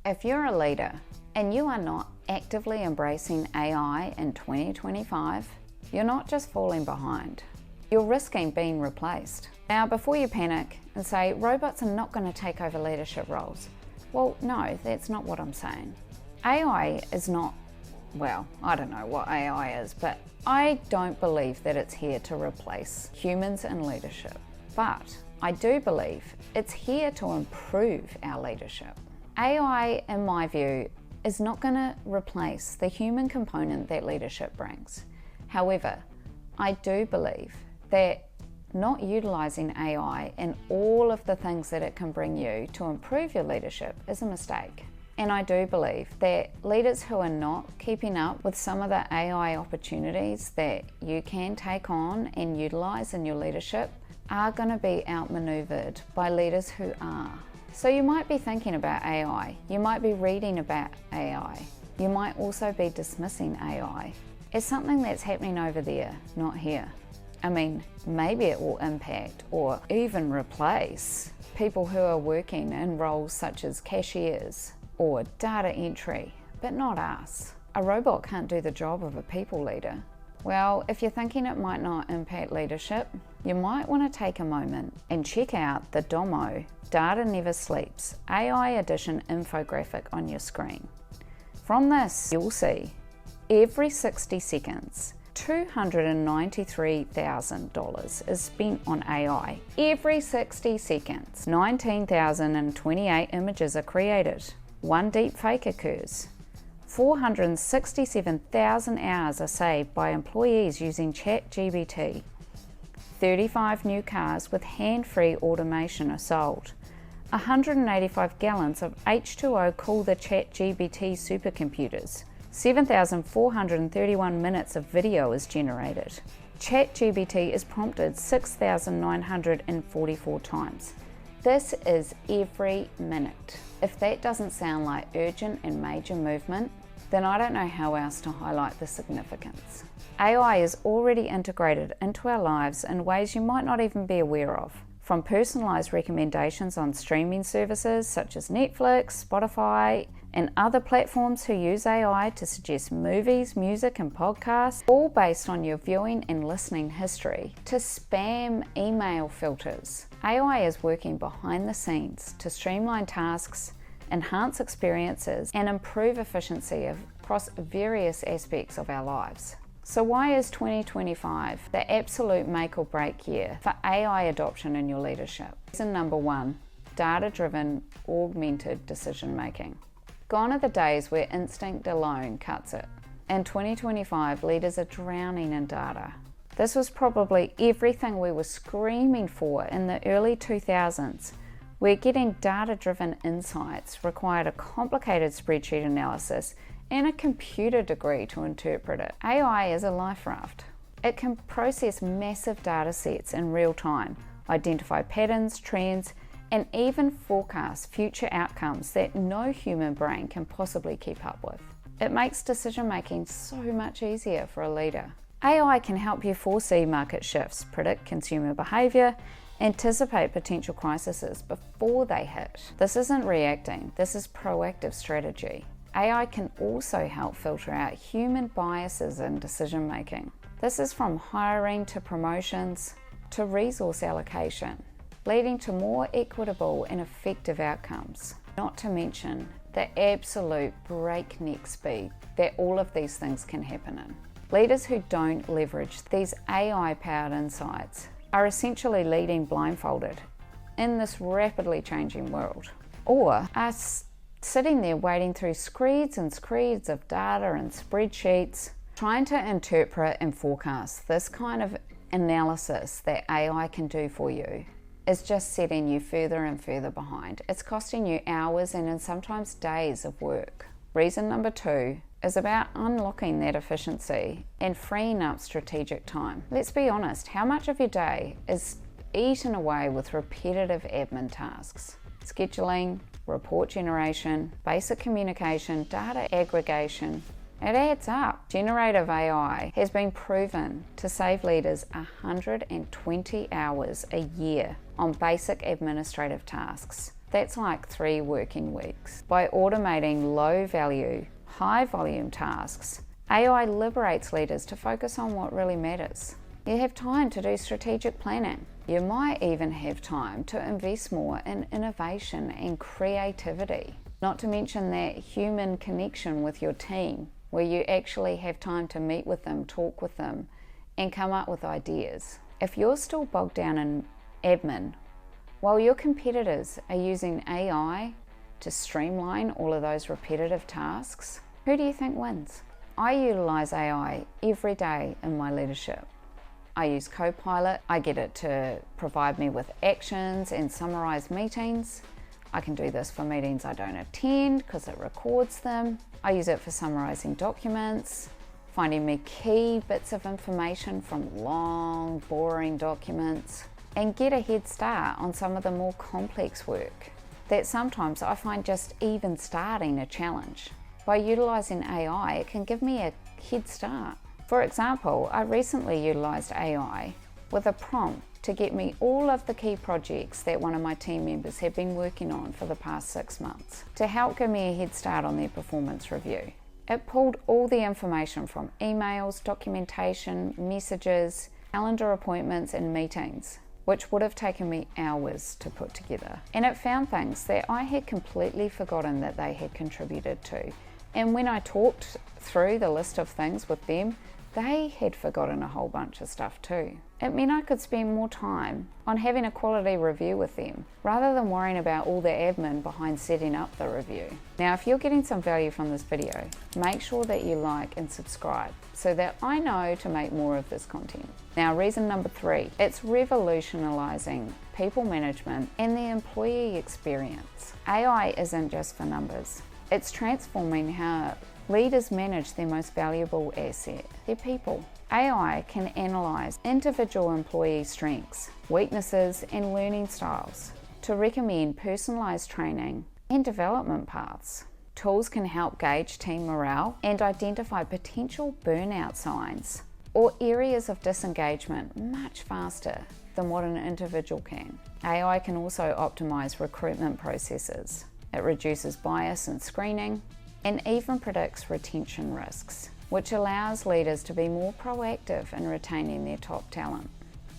If you're a leader and you are not actively embracing AI in 2025, you're not just falling behind, you're risking being replaced. Now, before you panic and say robots are not going to take over leadership roles, well, no, that's not what I'm saying. AI is not, well, I don't know what AI is, but I don't believe that it's here to replace humans in leadership. But I do believe it's here to improve our leadership. AI, in my view, is not going to replace the human component that leadership brings. However, I do believe that not utilising AI and all of the things that it can bring you to improve your leadership is a mistake. And I do believe that leaders who are not keeping up with some of the AI opportunities that you can take on and utilise in your leadership are going to be outmanoeuvred by leaders who are. So you might be thinking about AI, you might be reading about AI, you might also be dismissing AI as something that's happening over there, not here. I mean, maybe it will impact or even replace people who are working in roles such as cashiers or data entry, but not us. A robot can't do the job of a people leader. Well, if you're thinking it might not impact leadership, you might want to take a moment and check out the Domo Data Never Sleeps AI Edition infographic on your screen. From this, you'll see every 60 seconds, $293,000 is spent on AI. Every 60 seconds, 19,028 images are created. One deepfake occurs. 467,000 hours are saved by employees using ChatGPT. 35 new cars with hand-free automation are sold. 185 gallons of H2O cool the ChatGPT supercomputers. 7,431 minutes of video is generated. ChatGPT is prompted 6,944 times. This is every minute. If that doesn't sound like urgent and major movement, then I don't know how else to highlight the significance. AI is already integrated into our lives in ways you might not even be aware of. From personalised recommendations on streaming services such as Netflix, Spotify, and other platforms who use AI to suggest movies, music, and podcasts, all based on your viewing and listening history, to spam email filters. AI is working behind the scenes to streamline tasks, enhance experiences, and improve efficiency across various aspects of our lives. So why is 2025 the absolute make or break year for AI adoption in your leadership? Reason number one, data-driven augmented decision making. Gone are the days where instinct alone cuts it. In 2025, leaders are drowning in data. This was probably everything we were screaming for in the early 2000s, where getting data-driven insights required a complicated spreadsheet analysis and a computer degree to interpret it. AI is a life raft. It can process massive data sets in real time, identify patterns, trends, and even forecast future outcomes that no human brain can possibly keep up with. It makes decision making so much easier for a leader. AI can help you foresee market shifts, predict consumer behavior, anticipate potential crises before they hit. This isn't reacting, this is proactive strategy. AI can also help filter out human biases in decision making. This is from hiring to promotions to resource allocation, leading to more equitable and effective outcomes. Not to mention the absolute breakneck speed that all of these things can happen in. Leaders who don't leverage these AI-powered insights are essentially leading blindfolded in this rapidly changing world, or are sitting there wading through screeds and screeds of data and spreadsheets, trying to interpret and forecast. This kind of analysis that AI can do for you is just setting you further and further behind. It's costing you hours and sometimes days of work. Reason number two is about unlocking that efficiency and freeing up strategic time. Let's be honest, how much of your day is eaten away with repetitive admin tasks? Scheduling, report generation, basic communication, data aggregation. It adds up. Generative AI has been proven to save leaders 120 hours a year on basic administrative tasks. That's like 3 working weeks. By automating low-value, high-volume tasks, AI liberates leaders to focus on what really matters. You have time to do strategic planning. You might even have time to invest more in innovation and creativity. Not to mention that human connection with your team, where you actually have time to meet with them, talk with them, and come up with ideas. If you're still bogged down in admin, while your competitors are using AI to streamline all of those repetitive tasks, who do you think wins? I utilize AI every day in my leadership. I use Copilot. I get it to provide me with actions and summarize meetings. I can do this for meetings I don't attend because it records them. I use it for summarizing documents, finding me key bits of information from long, boring documents, and get a head start on some of the more complex work that sometimes I find just even starting a challenge. By utilizing AI, it can give me a head start. For example, I recently utilized AI with a prompt to get me all of the key projects that one of my team members had been working on for the past 6 months to help give me a head start on their performance review. It pulled all the information from emails, documentation, messages, calendar appointments, and meetings, which would have taken me hours to put together. And it found things that I had completely forgotten that they had contributed to. And when I talked through the list of things with them, they had forgotten a whole bunch of stuff too. It meant I could spend more time on having a quality review with them, rather than worrying about all the admin behind setting up the review. Now, if you're getting some value from this video, make sure that you like and subscribe so that I know to make more of this content. Now, reason number 3, it's revolutionizing people management and the employee experience. AI isn't just for numbers. It's transforming how leaders manage their most valuable asset, their people. AI can analyze individual employee strengths, weaknesses, and learning styles to recommend personalized training and development paths. Tools can help gauge team morale and identify potential burnout signs or areas of disengagement much faster than what an individual can. AI can also optimize recruitment processes. It reduces bias in screening and even predicts retention risks, which allows leaders to be more proactive in retaining their top talent.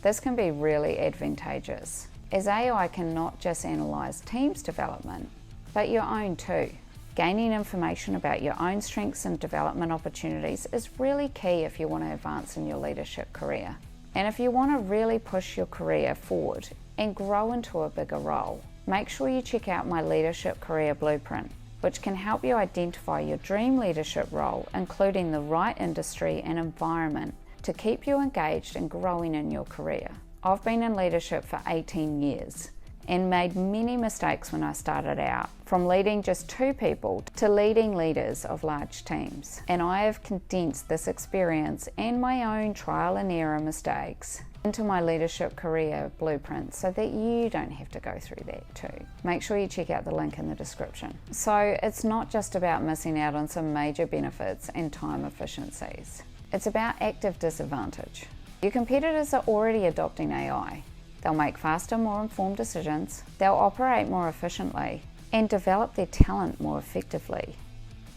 This can be really advantageous, as AI can not just analyse teams' development, but your own too. Gaining information about your own strengths and development opportunities is really key if you want to advance in your leadership career. And if you want to really push your career forward and grow into a bigger role, make sure you check out my Leadership Career Blueprint, which can help you identify your dream leadership role, including the right industry and environment to keep you engaged and growing in your career. I've been in leadership for 18 years and made many mistakes when I started out, from leading just 2 people to leading leaders of large teams. And I have condensed this experience and my own trial and error mistakes into my Leadership Career Blueprint so that you don't have to go through that too. Make sure you check out the link in the description. So it's not just about missing out on some major benefits and time efficiencies. It's about active disadvantage. Your competitors are already adopting AI. They'll make faster, more informed decisions, they'll operate more efficiently, and develop their talent more effectively.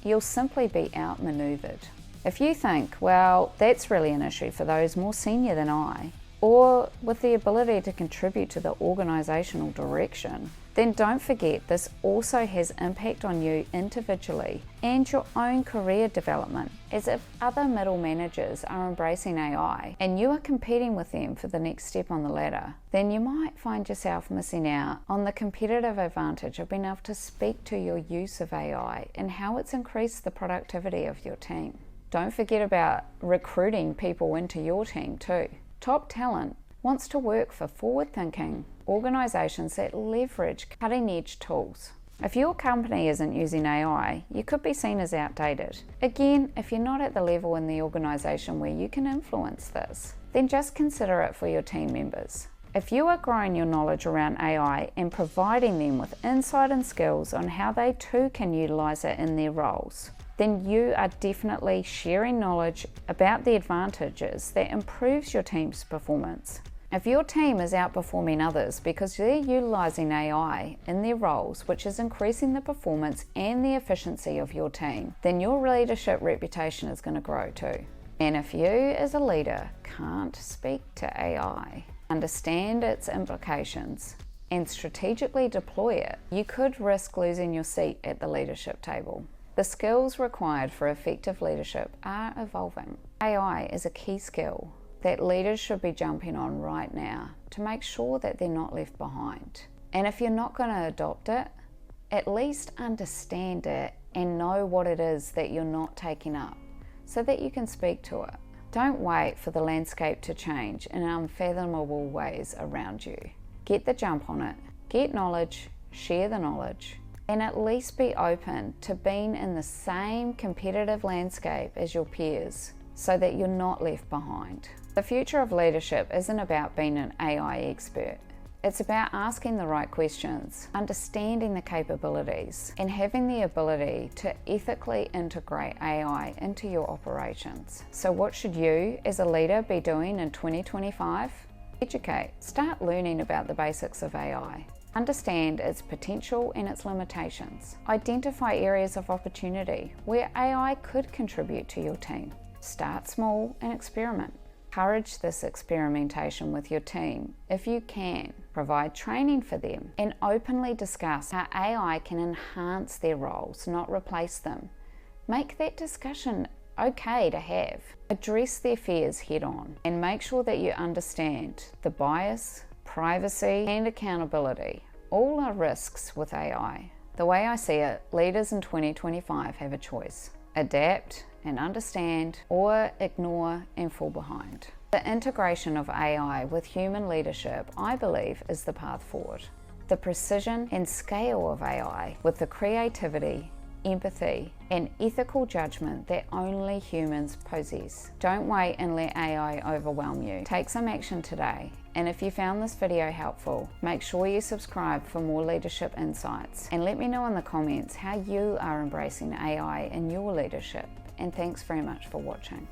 You'll simply be outmaneuvered. If you think, well, that's really an issue for those more senior than I, or with the ability to contribute to the organisational direction, then don't forget this also has impact on you individually and your own career development. As if other middle managers are embracing AI and you are competing with them for the next step on the ladder, then you might find yourself missing out on the competitive advantage of being able to speak to your use of AI and how it's increased the productivity of your team. Don't forget about recruiting people into your team too. Top talent wants to work for forward-thinking organisations that leverage cutting-edge tools. If your company isn't using AI, you could be seen as outdated. Again, if you're not at the level in the organisation where you can influence this, then just consider it for your team members. If you are growing your knowledge around AI and providing them with insight and skills on how they too can utilise it in their roles, then you are definitely sharing knowledge about the advantages that improves your team's performance. If your team is outperforming others because they're utilising AI in their roles, which is increasing the performance and the efficiency of your team, then your leadership reputation is going to grow too. And if you as a leader can't speak to AI, understand its implications, and strategically deploy it, you could risk losing your seat at the leadership table. The skills required for effective leadership are evolving. AI is a key skill that leaders should be jumping on right now to make sure that they're not left behind. And if you're not going to adopt it, at least understand it and know what it is that you're not taking up so that you can speak to it. Don't wait for the landscape to change in unfathomable ways around you. Get the jump on it, get knowledge, share the knowledge, and at least be open to being in the same competitive landscape as your peers so that you're not left behind. The future of leadership isn't about being an AI expert. It's about asking the right questions, understanding the capabilities, and having the ability to ethically integrate AI into your operations. So what should you as a leader be doing in 2025? Educate. Start learning about the basics of AI. Understand its potential and its limitations. Identify areas of opportunity where AI could contribute to your team. Start small and experiment. Encourage this experimentation with your team if you can. Provide training for them and openly discuss how AI can enhance their roles, not replace them. Make that discussion okay to have. Address their fears head on and make sure that you understand the bias, privacy, and accountability. All are risks with AI. The way I see it, leaders in 2025 have a choice. Adapt and understand, or ignore and fall behind. The integration of AI with human leadership, I believe, is the path forward. The precision and scale of AI with the creativity, empathy, and ethical judgment that only humans possess. Don't wait and let AI overwhelm you. Take some action today. And if you found this video helpful, make sure you subscribe for more leadership insights. And let me know in the comments how you are embracing AI in your leadership. And thanks very much for watching.